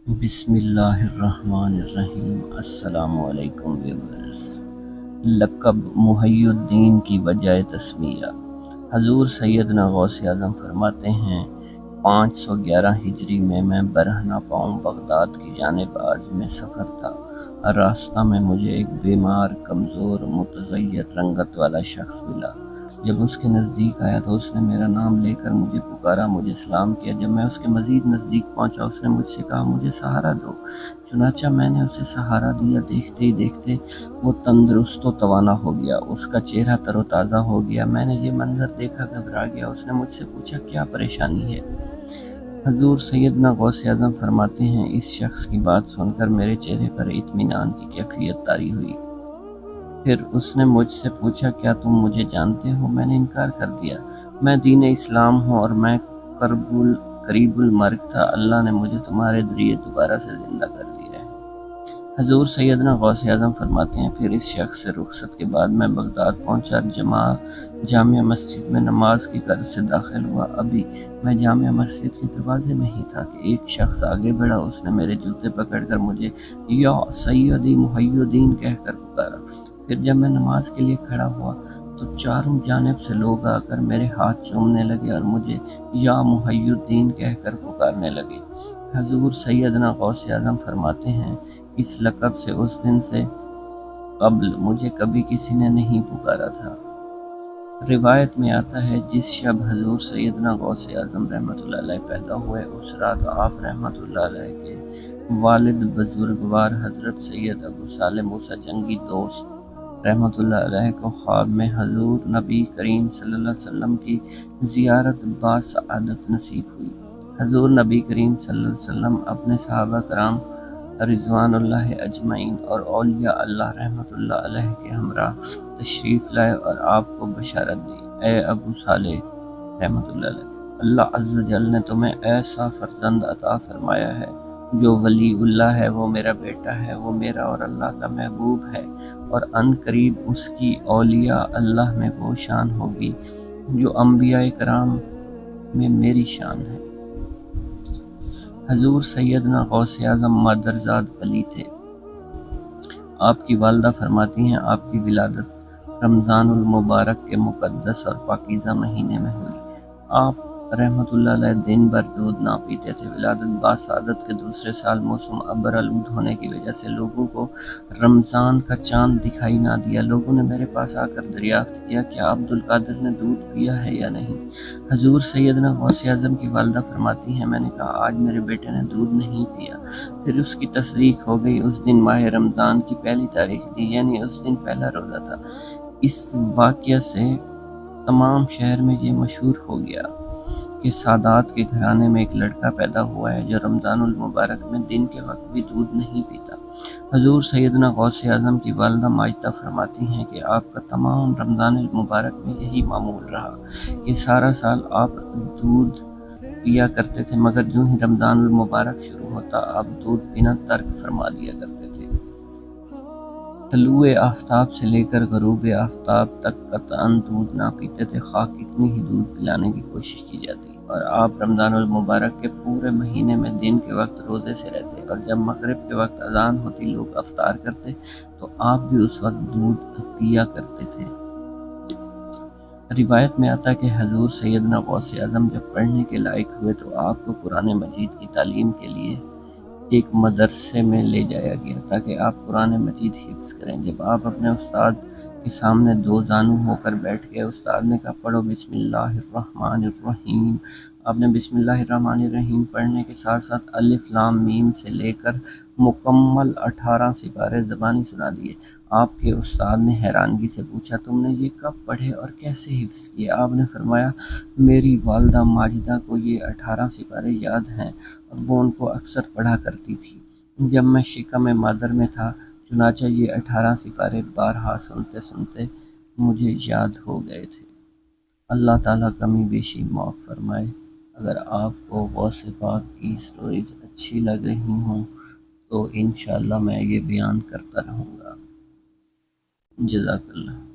بسم اللہ الرحمن الرحیم۔ السلام علیکم ویورز۔ لقب محی الدین کی وجہ تسمیہ۔ حضور سیدنا غوث اعظم فرماتے ہیں 511 ہجری میں برہنہ پاؤں بغداد کی جانب عازم سفر تھا۔ راستہ میں مجھے ایک بیمار، کمزور، متغیر رنگت والا شخص ملا۔ جب اس کے نزدیک آیا تو اس نے میرا نام لے کر مجھے پکارا، مجھے سلام کیا۔ جب میں اس کے مزید نزدیک پہنچا اس نے مجھ سے کہا مجھے سہارا دو۔ چنانچہ میں نے اسے سہارا دیا۔ دیکھتے ہی دیکھتے وہ تندرست و توانا ہو گیا، اس کا چہرہ تر و تازہ ہو گیا۔ میں نے یہ منظر دیکھا گھبرا گیا۔ اس نے مجھ سے پوچھا کیا پریشانی ہے؟ حضور سیدنا غوث اعظم فرماتے ہیں اس شخص کی بات سن کر میرے چہرے پر اطمینان کی کیفیت طاری ہوئی۔ پھر اس نے مجھ سے پوچھا کیا تم مجھے جانتے ہو؟ میں نے انکار کر دیا۔ میں دین اسلام ہوں اور میں قریب المرگ تھا۔ اللہ نے مجھے تمہارے ذریعے دوبارہ سے زندہ کر دیا ہے۔ حضور سیدنا غوث اعظم فرماتے ہیں پھر اس شخص سے رخصت کے بعد میں بغداد پہنچا، جامع مسجد میں نماز کی غرض سے داخل ہوا۔ ابھی میں جامع مسجد کے دروازے میں ہی تھا کہ ایک شخص آگے بڑھا۔ اس نے میرے جوتے پکڑ کر مجھے یا سیدی محی الدین کہہ کر پکارا۔ پھر جب میں نماز کے لیے کھڑا ہوا تو چاروں جانب سے لوگ آ کر میرے ہاتھ چومنے لگے اور مجھے یا محی الدین کہہ کر پکارنے لگے۔ حضور سیدنا غوث اعظم فرماتے ہیں اس لقب سے اس دن سے قبل مجھے کبھی کسی نے نہیں پکارا تھا۔ روایت میں آتا ہے جس شب حضور سیدنا غوث اعظم رحمۃ اللہ علیہ پیدا ہوئے اس رات آپ رحمۃ اللہ علیہ کے والد بزرگوار حضرت سید ابو صالح موسیٰ جنگی دوست رحمۃ اللہ علیہ کو خواب میں حضور نبی کریم صلی اللہ علیہ وسلم کی زیارت باسعادت نصیب ہوئی۔ حضور نبی کریم صلی اللہ علیہ وسلم اپنے صحابہ کرام رضوان اللہ اجمعین اور اولیاء اللہ رحمۃ اللہ علیہ کے ہمراہ تشریف لائے اور آپ کو بشارت دی، اے ابو صالح رحمۃ اللہ علیہ، اللہ عز و جل نے تمہیں ایسا فرزند عطا فرمایا ہے جو ولی اللہ ہے، وہ میرا بیٹا ہے، وہ میرا اور اللہ کا محبوب ہے، اور ان قریب اس کی اولیاء اللہ میں وہ شان ہوگی جو انبیاء کرام میں میری شان ہے۔ حضور سیدنا غوث اعظم مادرزاد ولی تھے۔ آپ کی والدہ فرماتی ہیں آپ کی ولادت رمضان المبارک کے مقدس اور پاکیزہ مہینے میں ہوئی۔ آپ رحمۃ اللہ علیہ دن بھر دودھ نہ پیتے تھے۔ ولادت باسعادت کے دوسرے سال موسم ابر آلود ہونے کی وجہ سے لوگوں کو رمضان کا چاند دکھائی نہ دیا۔ لوگوں نے میرے پاس آ کر دریافت کیا کیا عبد القادر نے دودھ پیا ہے یا نہیں؟ حضور سیدنا غوث اعظم کی والدہ فرماتی ہیں میں نے کہا آج میرے بیٹے نے دودھ نہیں پیا۔ پھر اس کی تصدیق ہو گئی۔ اس دن ماہ رمضان کی پہلی تاریخ تھی، یعنی اس دن پہلا روزہ تھا۔ اس واقعہ سے تمام شہر میں یہ مشہور ہو گیا کہ سادات کے گھرانے میں ایک لڑکا پیدا ہوا ہے جو رمضان المبارک میں دن کے وقت بھی دودھ نہیں پیتا۔ حضور سیدنا غوث اعظم کی والدہ ماجدہ فرماتی ہیں کہ آپ کا تمام رمضان المبارک میں یہی معمول رہا کہ سارا سال آپ دودھ پیا کرتے تھے، مگر جو ہی رمضان المبارک شروع ہوتا آپ دودھ پینا ترک فرما دیا کرتے تھے۔ طلوع آفتاب سے لے کر غروب آفتاب تک قطعاً دودھ نہ پیتے تھے، خواہ کتنی ہی دودھ پلانے کی کوشش کی جاتی، اور آپ رمضان المبارک کے پورے مہینے میں دن کے وقت روزے سے رہتے، اور جب مغرب کے وقت اذان ہوتی لوگ افطار کرتے تو آپ بھی اس وقت دودھ پیا کرتے تھے۔ روایت میں آتا ہے کہ حضور سیدنا غوث اعظم جب پڑھنے کے لائق ہوئے تو آپ کو قرآن مجید کی تعلیم کے لیے ایک مدرسے میں لے جایا گیا تاکہ آپ قرآن مجید حفظ کریں۔ جب آپ اپنے استاد کے سامنے دو زانو ہو کر بیٹھ گئے، استاد نے کہا پڑھو بسم اللہ الرحمن الرحیم۔ آپ نے بسم اللہ الرحمن الرحیم پڑھنے کے ساتھ ساتھ الف لام میم سے لے کر مکمل 18 سپارے زبانی سنا دیے۔ آپ کے استاد نے حیرانگی سے پوچھا تم نے یہ کب پڑھے اور کیسے حفظ کیے؟ آپ نے فرمایا میری والدہ ماجدہ کو یہ 18 سپارے یاد ہیں اور وہ ان کو اکثر پڑھا کرتی تھی جب میں شکم مادر میں تھا، چنانچہ یہ 18 سپارے بارہا سنتے سنتے مجھے یاد ہو گئے تھے۔ اللہ تعالیٰ کمی بیشی معاف فرمائے۔ اگر آپ کو غوث پاک کی سٹوریز اچھی لگ رہی ہوں تو انشاءاللہ میں یہ بیان کرتا رہوں گا۔ جزاک اللہ۔